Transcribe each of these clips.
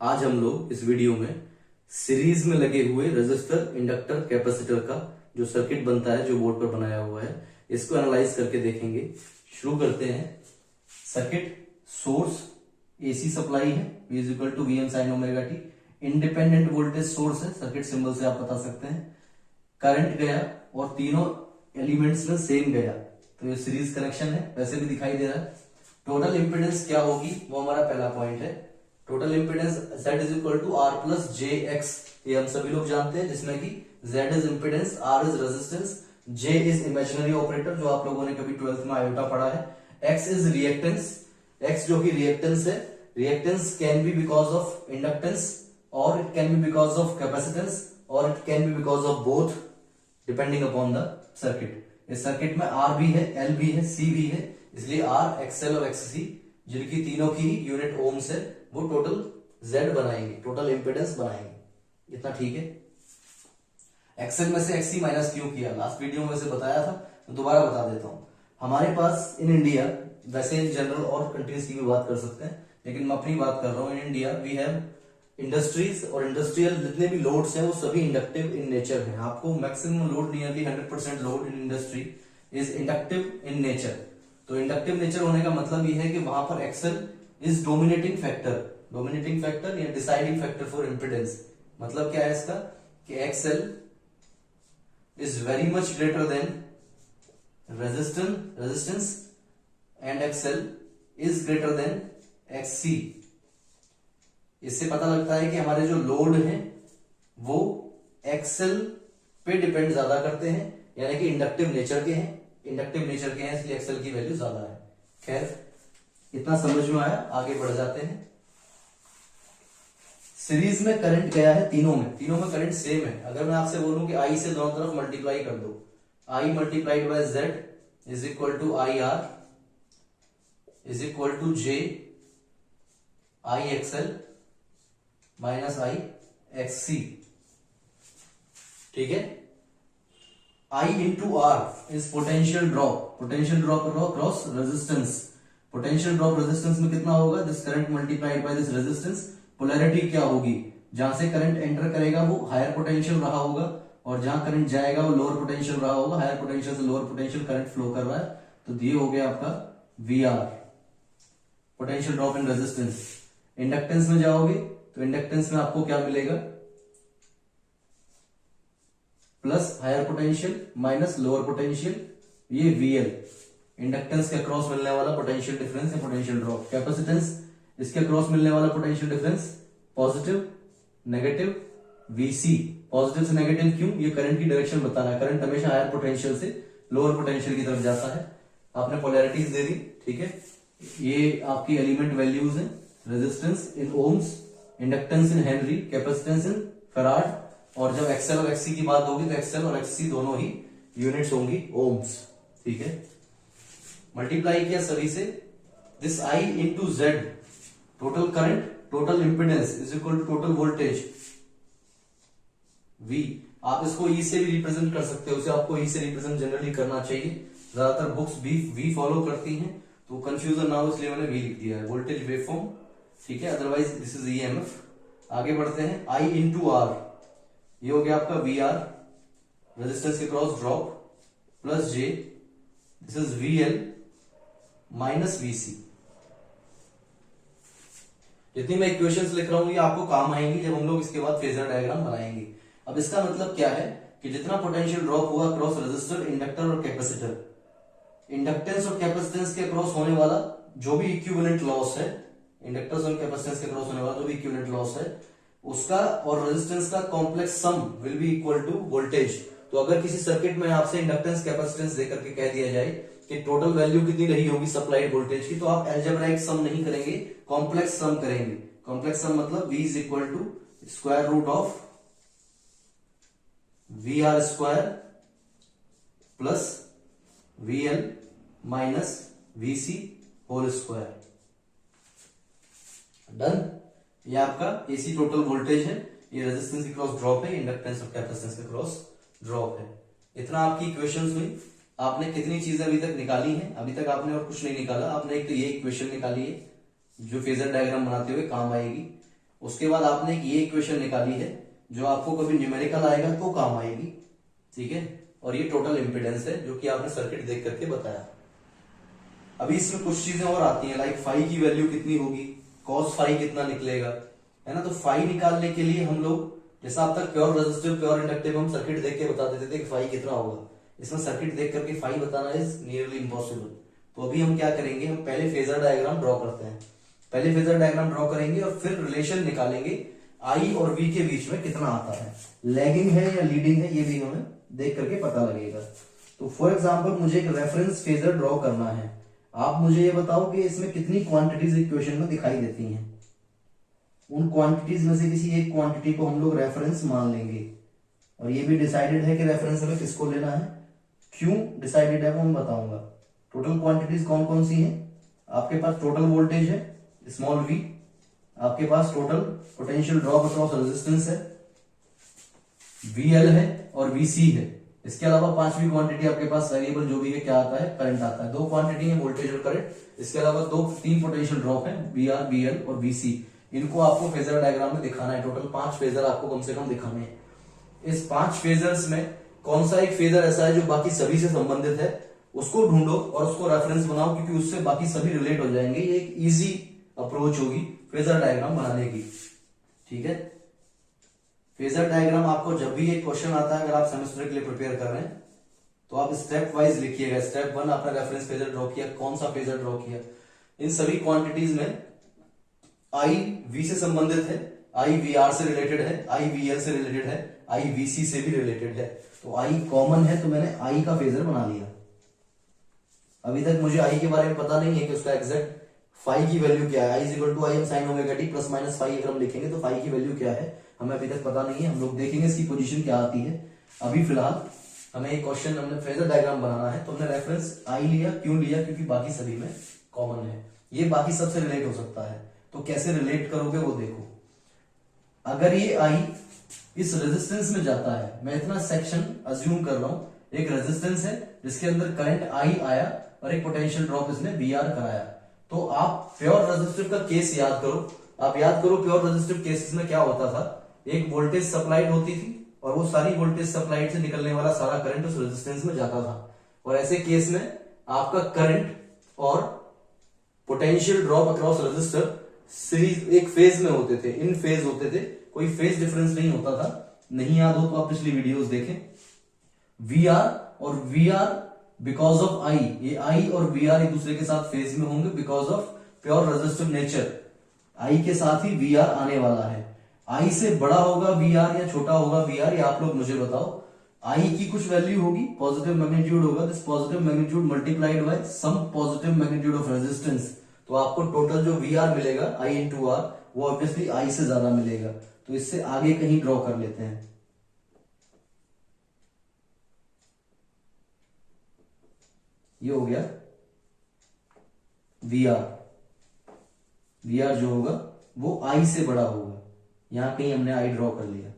आज हम लोग इस वीडियो में सीरीज में लगे हुए रेजिस्टर, इंडक्टर, कैपेसिटर का जो सर्किट बनता है, जो बोर्ड पर बनाया हुआ है, इसको एनालाइज करके देखेंगे। शुरू करते हैं। सर्किट सोर्स एसी सप्लाई है, V is equal to VM sine omega T. Independent voltage source है, सर्किट सिंबल से आप बता सकते हैं। करंट गया और तीनों एलिमेंट्स में सेम गया, तो ये सीरीज कनेक्शन है, वैसे भी दिखाई दे रहा है। टोटल इंपेडेंस क्या होगी, वो हमारा पहला पॉइंट है। Total impedance Z is equal to R plus JX, ये हम सभी लोग जानते हैं, जिसमें कि Z is impedance, R is resistance, J is imaginary operator, जो आप लोगों ने कभी 12th में आयोटा पढ़ा है। X इज रिएक्टेंस, X जो कि रिएक्टेंस है। Reactance can be because of inductance, और it can be because of capacitance, और it can be because of both, depending upon the circuit. इस सर्किट में R भी है, L भी है, C भी है, इसलिए R, XL और XC, जिनकी तीनों की यूनिट ओम्स है, वो टोटल Z बनाएंगे, टोटल इंपेडेंस बनाएंगे। इतना ठीक है। XL में से XC माइनस क्यों किया, लास्ट वीडियो में वैसे बताया था, तो दोबारा बता देता हूं। हमारे पास इन इंडिया, वैसे इन जनरल और कंट्रीज की भी बात कर सकते हैं, लेकिन मैं अपनी बात कर रहा हूं। In India we have industries, और इंडस्ट्रियल जितने भी लोड्स हैं वो सभी इंडक्टिव इन नेचर हैं। आपको maximum load, nearly 100% load in industry is inductive in nature. तो इंडक्टिव नेचर होने का मतलब ये है कि वहां पर एक्सेल इज डोमिनेटिंग फैक्टर या डिसाइडिंग फैक्टर फॉर इंपिडेंस। मतलब क्या है इसका, कि XL is very much greater than resistance and XL is greater than XC। इससे पता लगता है कि हमारे जो लोड हैं वो एक्सेल पे डिपेंड ज्यादा करते हैं, यानी कि इंडक्टिव नेचर के हैं, इसलिए एक्सेल की वैल्यू ज्यादा है। खैर, इतना समझ में आया, आगे बढ़ जाते हैं। सीरीज में करंट गया है तीनों में करंट सेम है। अगर मैं आपसे बोलूं कि I से दोनों तरफ मल्टीप्लाई कर दो, I multiplied by Z is equal to IR is equal to J IXL minus IXC, ठीक है। I into R is potential drop cross resistance. Potential drop resistance में कितना होगा, this current multiplied by this resistance. Polarity क्या होगी, जहां से current enter करेगा वो हायर पोटेंशियल रहा होगा, और जहां करंट जाएगा वो लोअर पोटेंशियल रहा होगा। हायर पोटेंशियल से लोअर पोटेंशियल करंट फ्लो कर रहा है, तो ये हो गया आपका VR, potential drop in resistance. Inductance में जाओगे तो इंडक्टेंस में आपको क्या मिलेगा, plus higher potential minus lower potential, ये VL, इंडक्टेंस के अक्रॉस मिलने वाला पोटेंशियल डिफरेंस या पोटेंशियल ड्रॉप। कैपेसिटेंस, इसके अक्रॉस मिलने वाला potential difference, positive negative, VC। Positive से नेगेटिव क्यों, ये करंट की डायरेक्शन बता रहा है। करंट हमेशा हायर पोटेंशियल से लोअर पोटेंशियल की तरफ जाता है। आपने पोलैरिटीज दे दी, ठीक है। ये आपकी एलिमेंट वैल्यूज हैं, resistance in ohms, inductance in henry, capacitance in farad, और जब XL और XC की बात होगी तो XL और XC दोनों ही यूनिट्स होंगी ओम्स, ठीक है। मल्टीप्लाई किया सभी से, this I into Z, total current, total impedance is equal to total voltage V। आप इसको E से भी रिप्रेजेंट कर सकते हो, उसे आपको E से रिप्रेजेंट जनरली करना चाहिए। ज्यादातर बुक्स V फॉलो करती हैं, तो कंफ्यूजन ना हो इसलिए मैंने V लिख दिया है। वोल्टेज वेवफॉर्म, ठीक है, अदरवाइज दिस इज EMF। आगे बढ़ते हैं। I इंटू R, ये हो गया आपका VR, रेजिस्टेंस के cross drop, plus J, this is VL minus VC। जितनी मैं इक्वेशंस लिख रहा हूं ये आपको काम आएंगी जब हम लोग इसके बाद फेजर डायग्राम बनाएंगे। अब इसका मतलब क्या है कि जितना पोटेंशियल ड्रॉप हुआ क्रॉस रेजिस्टर, इंडक्टर और कैपेसिटर, इंडक्टेंस और कैपेसिटेंस के क्रॉस होने वाला जो भी इक्विवेलेंट लॉस है, इंडक्टेंस और कैपेसिटेंस के क्रॉस होने वाला जो भी इक्विवेलेंट लॉस है उसका और रेजिस्टेंस का complex sum will be equal to voltage. तो अगर किसी सर्किट में आपसे इंडक्टेंस कैपेसिटेंस देकर के कह दिया जाए कि टोटल वैल्यू कितनी रही होगी सप्लाइड वोल्टेज की, तो आप एल्जेब्राइक सम नहीं करेंगे, कॉम्प्लेक्स सम करेंगे। कॉम्प्लेक्स सम मतलब V is equal to square root of VR square plus VL minus VC whole square. Done. ये आपका AC टोटल वोल्टेज है, ये रेजिस्टेंस के क्रॉस ड्रॉप है, इंडक्टेंस और कैपेसिटेंस के क्रॉस ड्रॉप है। इतना आपकी इक्वेशंस हुई। आपने कितनी चीजें अभी तक निकाली हैं, अभी तक आपने और कुछ नहीं निकाला। आपने एक तो ये इक्वेशन निकाली है जो फेजर डायग्राम बनाते हुए काम आएगी। उसके बाद आपने एक ये इक्वेशन निकाली है जो आपको कभी न्यूमेरिकल आएगा तो काम आएगी, ठीक है। और ये टोटल इंपीडेंस है जो कि आपने सर्किट देख करके बताया। अभी इसमें कुछ चीजें और आती हैं, लाइक फाई की वैल्यू कितनी होगी, कॉस फाई कितना निकलेगा, है ना। तो फाई निकालने के लिए हम लोग, जैसा अब तक प्योर रेजिस्टिव प्योर इंडक्टिव हम सर्किट देख के बता देते थे कि फाई कितना होगा, इसमें सर्किट देख करके फाई बताना इज नियरली इम्पॉसिबल। तो अभी हम क्या करेंगे, हम पहले फेजर डायग्राम ड्रॉ करते हैं, पहले फेजर डायग्राम ड्रॉ करेंगे और फिर रिलेशन निकालेंगे आई और वी के बीच में कितना आता है, लैगिंग है या लीडिंग है, ये भी हमें देख करके पता लगेगा। तो फॉर एग्जाम्पल मुझे एक रेफरेंस फेजर ड्रॉ करना है, आप मुझे ये बताओ कि इसमें कितनी क्वांटिटीज इक्वेशन में दिखाई देती हैं। उन क्वांटिटीज में से किसी एक क्वांटिटी को हम लोग रेफरेंस मान लेंगे, और ये भी डिसाइडेड है कि रेफरेंस हमें किसको लेना है, क्यों डिसाइडेड है वो मैं बताऊंगा। टोटल क्वांटिटीज कौन कौन सी हैं, आपके पास टोटल वोल्टेज है स्मॉल वी, आपके पास total potential drop across resistance है VL है और VC है। इसके अलावा पांचवी क्वांटिटी आपके पास वेरिएबल जो भी है क्या आता है, करंट आता है। दो क्वांटिटी है वोल्टेज और करंट, इसके अलावा तीन पोटेंशियल ड्रॉप है VR, BL और VC। इनको आपको फेजर डायग्राम में दिखाना है। टोटल 5 फेजर आपको कम से कम दिखाने हैं। इस 5 फेजर्स में कौन सा एक फेजर ऐसा है जो बाकी सभी से संबंधित है, उसको ढूंढो और उसको रेफरेंस बनाओ, क्योंकि उससे बाकी सभी रिलेट हो जाएंगे। ये एक इजी अप्रोच होगी फेजर डायग्राम बनाने की, ठीक है। फेजर डायग्राम आपको जब भी एक क्वेश्चन आता है, अगर आप सेमेस्टर के लिए प्रिपेयर कर रहे हैं तो आप स्टेप वाइज लिखिएगा। स्टेप 1 आपने रेफरेंस फेजर ड्रॉ किया, कौन सा फेजर ड्रॉ किया। इन सभी क्वांटिटीज में आई वी से संबंधित है, आई वी आर से रिलेटेड है, आई वी एल से रिलेटेड है, आई वी सी से भी रिलेटेड है। तो आई कॉमन है तो मैंने आई का फेजर बना लिया। अभी तक मुझे आई के बारे में पता नहीं है कि उसका एग्जैक्ट फाई की वैल्यू क्या है। I is equal to I m sine omega t plus minus phi अगर हम लिखेंगे तो फाई की वैल्यू क्या है हमें अभी तक पता नहीं है। हम लोग देखेंगे इसकी पोजीशन क्या आती है। अभी फिलहाल हमें एक क्वेश्चन, हमने फेजर डायग्राम बनाना है तो हमने रेफरेंस आई लिया। क्यों लिया? क्योंकि बाकी सभी में कॉमन है, ये बाकी सबसे रिलेट हो सकता है। तो कैसे रिलेट करोगे वो देखो। अगर ये आई इस रेजिस्टेंस में जाता है, मैं इतना सेक्शन अज्यूम कर रहा हूं, एक रेजिस्टेंस है जिसके अंदर करंट आई आया और एक पोटेंशियल ड्रॉप इसने बीआर कराया। तो आप प्योर रेजिस्टिव का केस याद करो। आप याद करो प्योर रेजिस्टिव केसेस में क्या होता था, एक वोल्टेज सप्लाइड होती थी और वो सारी वोल्टेज सप्लाइड से निकलने वाला सारा करंट उस रेजिस्टेंस में जाता था। और ऐसे केस में आपका करंट और potential drop across resistor series एक फेज में होते थे, इन फेज होते थे, कोई फेज डिफरेंस नहीं होता था। नहीं याद हो तो आप पिछली वीडियोस देखें। VR और VR बिकॉज ऑफ आई, ये आई और VR एक दूसरे के साथ फेज में होंगे because of pure resistive nature. I के साथ ही VR आने वाला है। आई से बड़ा होगा VR या छोटा होगा VR, ये आप लोग मुझे बताओ। आई की कुछ वैल्यू होगी, पॉजिटिव मैग्नीट्यूड होगा, this positive magnitude multiplied by some positive magnitude of resistance. तो आपको टोटल जो VR मिलेगा I इंटू आर, वो ऑब्वियसली आई से ज्यादा मिलेगा। तो इससे आगे कहीं ड्रॉ कर लेते हैं। ये हो गया VR। VR जो होगा वो आई से बड़ा होगा, यहां कहीं हमने आई ड्रॉ कर लिया,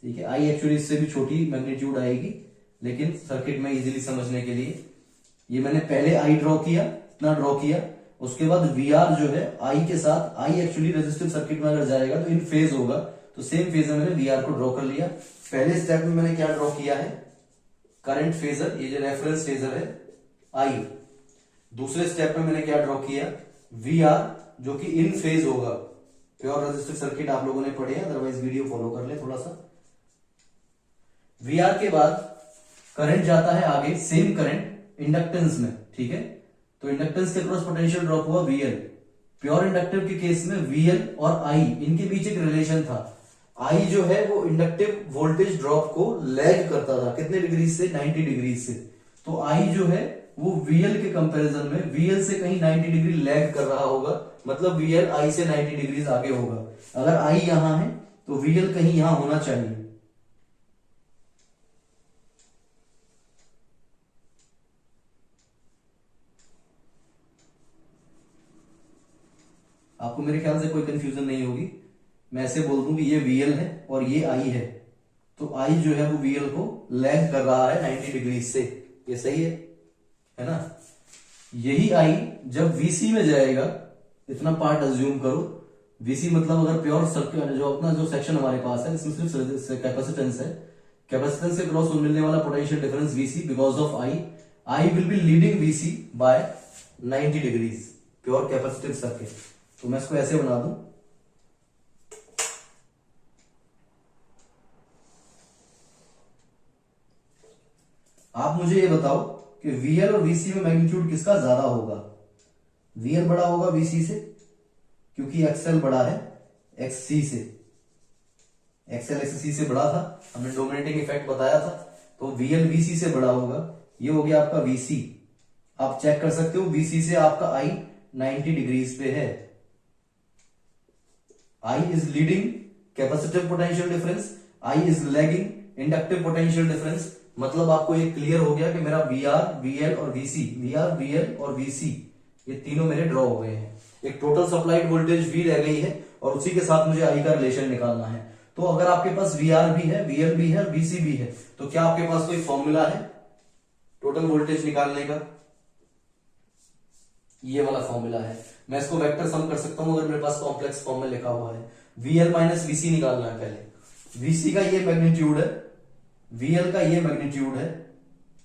ठीक है। आई एक्चुअली इससे भी छोटी मैग्नीट्यूड आएगी, लेकिन सर्किट में इजीली समझने के लिए ये मैंने पहले आई ड्रॉ किया, इतना ड्रॉ किया। उसके बाद VR जो है आई के साथ, आई एक्चुअली रेजिस्टिव सर्किट में अगर जाएगा तो इन फेज होगा, तो सेम फेज में मैंने VR को ड्रॉ कर लिया। पहले स्टेप में मैंने क्या ड्रॉ किया है, करंट फेजर, ये जो रेफरेंस फेजर है आई। दूसरे स्टेप में मैंने क्या ड्रॉ किया, VR जो कि इन फेज होगा। प्योर रेजिस्टिव सर्किट आप लोगों ने पढ़े हैं, अदरवाइज वीडियो फॉलो कर ले थोड़ा सा। VR के बाद करंट जाता है आगे, सेम करंट इंडक्टेंस में, ठीक है। तो इंडक्टेंस के क्रॉस पोटेंशियल ड्रॉप हुआ VL। प्योर इंडक्टिव के केस में VL और I इनके बीच एक रिलेशन था। I जो है वो इंडक्टिव वोल्टेज ड्रॉप को लैग करता था, कितने डिग्री से, 90 डिग्री से। तो I जो है वो VL के कंपैरिजन में VL से कहीं 90 डिग्री लैग कर रहा होगा, मतलब VL I से 90 डिग्री आगे होगा। अगर I यहां है तो VL कहीं यहां होना चाहिए। आपको मेरे ख्याल से कोई कंफ्यूजन नहीं होगी। मैं ऐसे बोल दूं कि ये VL है और ये I है, तो I जो है वो VL को लैग कर रहा है 90 डिग्री से। ये सही है ना। यही I जब VC में जाएगा, इतना पार्ट अज्यूम करो, वीसी मतलब अगर प्योर सर्किट जो अपना जो सेक्शन हमारे पास है इसमें सिर्फ कैपेसिटेंस है, कैपेसिटेंस के क्रॉस मिलने वाला potential difference VC because of I will be leading VC by 90 degrees, pure capacitive circuit. तो मैं इसको ऐसे बना दूं, आप मुझे ये बताओ कि वीएल और वीसी में मैग्नीट्यूड किसका ज्यादा होगा? वीएल बड़ा होगा वीसी से, क्योंकि एक्सएल बड़ा है एक्ससी से, एक्सएल एक्ससी से बड़ा था, हमने डोमिनेटिंग इफेक्ट बताया था, तो वीएल वीसी से बड़ा होगा। ये हो गया आपका वीसी। आप चेक कर सकते हो वीसी से आपका आई 90 डिग्रीज पे है। I is leading capacitive potential difference, I is lagging inductive potential difference. मतलब आपको ये क्लियर हो गया कि मेरा वीआर, वीएल और वीसी, वीआर, वीएल और वीसी ये तीनों मेरे ड्रॉ हो गए हैं। एक टोटल सप्लाइड वोल्टेज वी रह गई है और उसी के साथ मुझे आई का रिलेशन निकालना है। तो अगर आपके पास वीआर भी है, वीएल भी है, वीसी भी है, तो क्या आपके पास कोई फॉर्मूला है टोटल वोल्टेज निकालने का? ये वाला फॉर्मूला है। मैं इसको वेक्टर सम कर सकता हूं अगर मेरे पास कॉम्प्लेक्स फॉर्म में लिखा हुआ है। वीएल माइनस वीसी निकालना है पहले। वीसी का ये मैग्नीट्यूड है, वीएल का ये मैग्नीट्यूड है।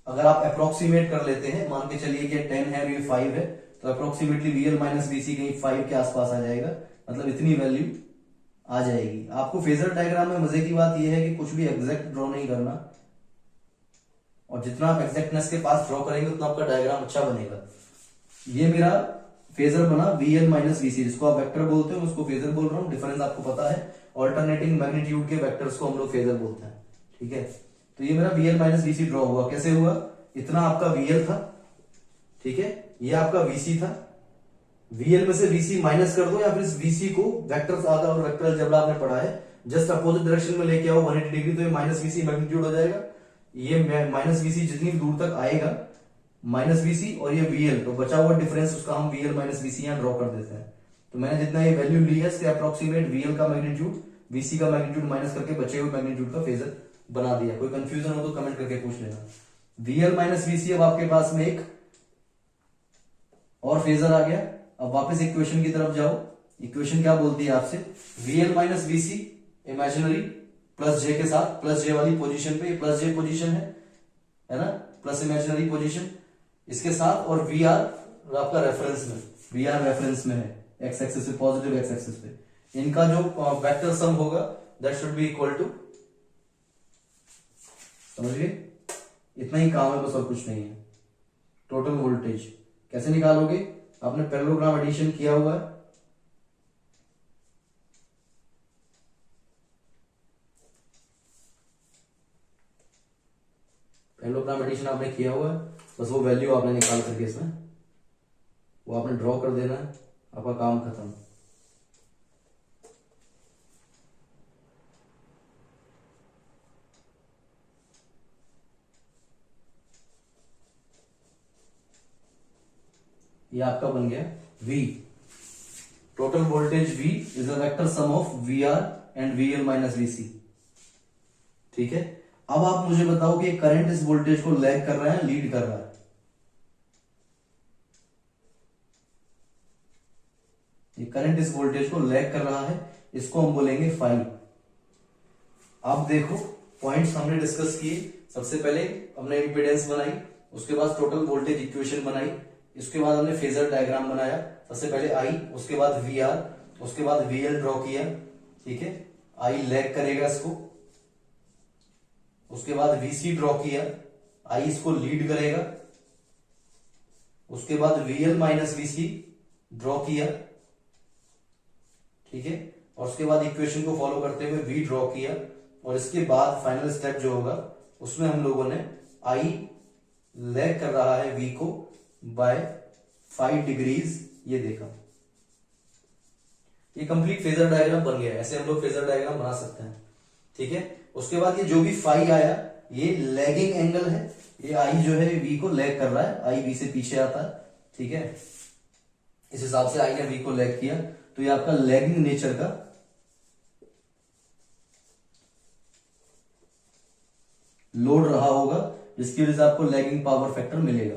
अगर आप अप्रोक्सीमेट कर लेते हैं, मान के चलिए कि 10 है और ये 5 है, तो अप्रोक्सीमेटली वीएल माइनस वीसी कहीं 5 के आसपास आ जाएगा, मतलब इतनी वैल्यू आ जाएगी। आपको फेजर डायग्राम में मजे की बात यह है कि कुछ भी एग्जैक्ट ड्रॉ नहीं करना, और जितना आप एग्जैक्टनेस के पास ड्रॉ करेंगे उतना आपका डायग्राम अच्छा बनेगा। ये मेरा फेजर बना वीएल माइनस वीसी, जिसको आप वेक्टर बोलते हो, उसको फेजर बोल रहा हूं। डिफरेंस आपको पता है, ऑल्टरनेटिंग मैग्नीट्यूड के वेक्टर्स को हम लोग फेजर बोलते हैं, ठीक है। तो ये मेरा वीएल माइनस वीसी ड्रॉ हुआ। कैसे हुआ? इतना आपका वीएल था, ठीक है, ये आपका वीसी था। वीएल में से वीसी माइनस कर दो, या फिर इस वीसी को वेक्टर आधा और वेक्टर अलजेब्रा आपने पढ़ा है, जस्ट अपोजिट डायरेक्शन में लेके आओ 180 डिग्री, तो ये माइनस वीसी मैग्नीट्यूड हो जाएगा। ये माइनस वीसी जितनी दूर तक आएगा, माइनस वीसी और ये वीएल, तो बचा हुआ डिफरेंस उसका हम वीएल माइनस वीसी यहां ड्रॉ कर देते हैं। तो मैंने जितना ये वैल्यू ली है इसके अप्रोक्सीमेट वीएल का मैग्नीट्यूड वीसी का मैग्नीट्यूड माइनस करके बचे हुए मैग्नीट्यूड का फेजर बना दिया। कोई कंफ्यूजन हो तो कमेंट करके पूछ लेना। वीएल माइनस वीसी, अब आपके पास में एक और फेजर आ गया। अब वापस इक्वेशन की तरफ जाओ। इक्वेशन क्या बोलती है आपसे? VL minus VC imaginary plus J के साथ, प्लस जे वाली पोजीशन पे, प्लस जे पोजीशन है ना, प्लस इमेजिनरी पोजीशन इसके साथ, और वी आर आपका रेफरेंस में, वी आर रेफरेंस में है एक्स एक्सिस पे, पॉजिटिव एक्स एक्सिस पे। इनका जो वेक्टर सम होगा that should be equal to, समझ गए? इतना ही काम है बस, और कुछ नहीं है। टोटल वोल्टेज कैसे निकालोगे? आपने पैरेललोग्राम एडिशन किया हुआ है, पैरेललोग्राम एडिशन आपने किया हुआ है, बस वो वैल्यू आपने निकाल करके इसमें वो आपने ड्रॉ कर देना है, आपका काम खत्म। ये आपका बन गया V। Total voltage V is a vector sum of VR and VL minus VC, ठीक है। अब आप मुझे बताओ कि करंट इस वोल्टेज को लैग कर रहा है, लीड कर रहा है? ये करंट इस वोल्टेज को लैग कर रहा है, इसको हम बोलेंगे फाई। अब देखो पॉइंट्स हमने डिस्कस किए। सबसे पहले हमने इंपीडेंस बनाई, उसके बाद टोटल वोल्टेज इक्वेशन बनाई, इसके बाद हमने फेजर डायग्राम बनाया। सबसे पहले आई, उसके बाद वी आर, उसके बाद वीएल ड्रॉ किया, ठीक है। आई लैग करेगा इसको, उसके बाद वीसी ड्रॉ किया, आई इसको लीड करेगा, उसके बाद वीएल माइनस वीसी ड्रॉ किया, ठीक है, और उसके बाद इक्वेशन को फॉलो करते हुए वी ड्रॉ किया, और इसके बाद फाइनल स्टेप जो होगा उसमें हम लोगों ने आई लैग कर रहा है वी को बाय 5 डिग्रीज ये देखा। ये कंप्लीट फेजर डायग्राम बन गया। ऐसे हम लोग फेजर डायग्राम बना सकते हैं, ठीक है। उसके बाद ये जो भी फाई आया ये लैगिंग एंगल है, ये आई जो है वी को लैग कर रहा है, आई वी से पीछे आता है, ठीक है। इस हिसाब से आई ने वी को लैग किया, तो ये आपका लैगिंग नेचर का लोड रहा होगा, जिसकी वजह से आपको लैगिंग पावर फैक्टर मिलेगा।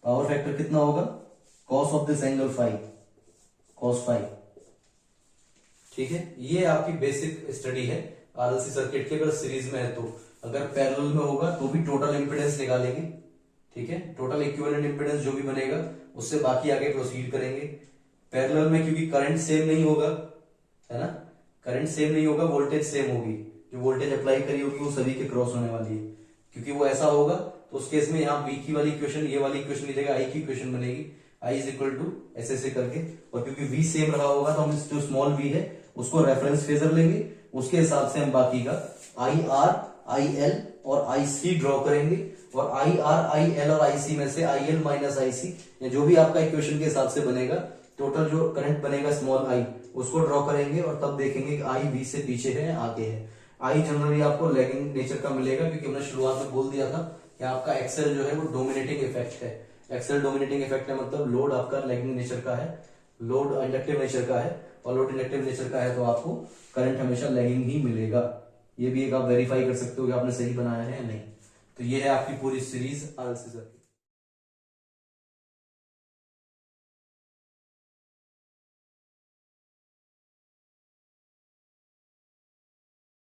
पावर फैक्टर कितना होगा? Cos of this angle phi, cos phi. ठीक है, ये आपकी बेसिक स्टडी है आरएलसी सर्किट की। अगर सीरीज में है तो, अगर पैरेलल में होगा तो भी टोटल इंपीडेंस निकालेंगे। ठीक है, टोटल इक्विवेलेंट इंपीडेंस जो भी बनेगा उससे बाकी आगे प्रोसीड करेंगे। पैरेलल में क्योंकि करंट सेम नहीं होगा, है ना, करंट सेम नहीं होगा, वोल्टेज सेम होगी, जो वोल्टेज अप्लाई करी होगी वो सभी के क्रॉस होने वाली है। क्योंकि वो ऐसा होगा तो उस केस में यहाँ बी की वाली इक्वेशन, ये वाली इक्वेशन की जगह आई की इक्वेशन बनेगी, आई इज इक्वल टू ऐसे करके। और क्योंकि वी सेम रहा होगा तो हम जो स्मॉल वी है उसको रेफरेंस फेजर लेंगे, उसके हिसाब से हम बाकी का आई आर, आई एल और आई सी ड्रॉ करेंगे। और आई आर, आई एल और आई सी में से आई एल माइनस आई सी, या जो भी आपका इक्वेशन के हिसाब से बनेगा, टोटल जो करंट बनेगा स्मॉल आई, उसको ड्रॉ करेंगे और तब देखेंगे कि आई वी से पीछे है आगे है। आई जनरली आपको लैगिंग नेचर का मिलेगा, क्योंकि हमने शुरुआत में बोल दिया था कि आपका एक्सेल जो है वो डोमिनेटिंग इफेक्ट है। एक्सेल डोमिनेटिंग इफेक्ट है मतलब लोड आपका लैगिंग नेचर का है, लोड इंडक्टिव नेचर का है, और लोड इंडक्टिव नेचर का है तो आपको करंट हमेशा लैगिंग ही मिलेगा। ये भी एक आप वेरीफाई कर सकते हो कि आपने सही बनाया है या नहीं। तो ये है आपकी पूरी सीरीज आरएलसी सर्किट।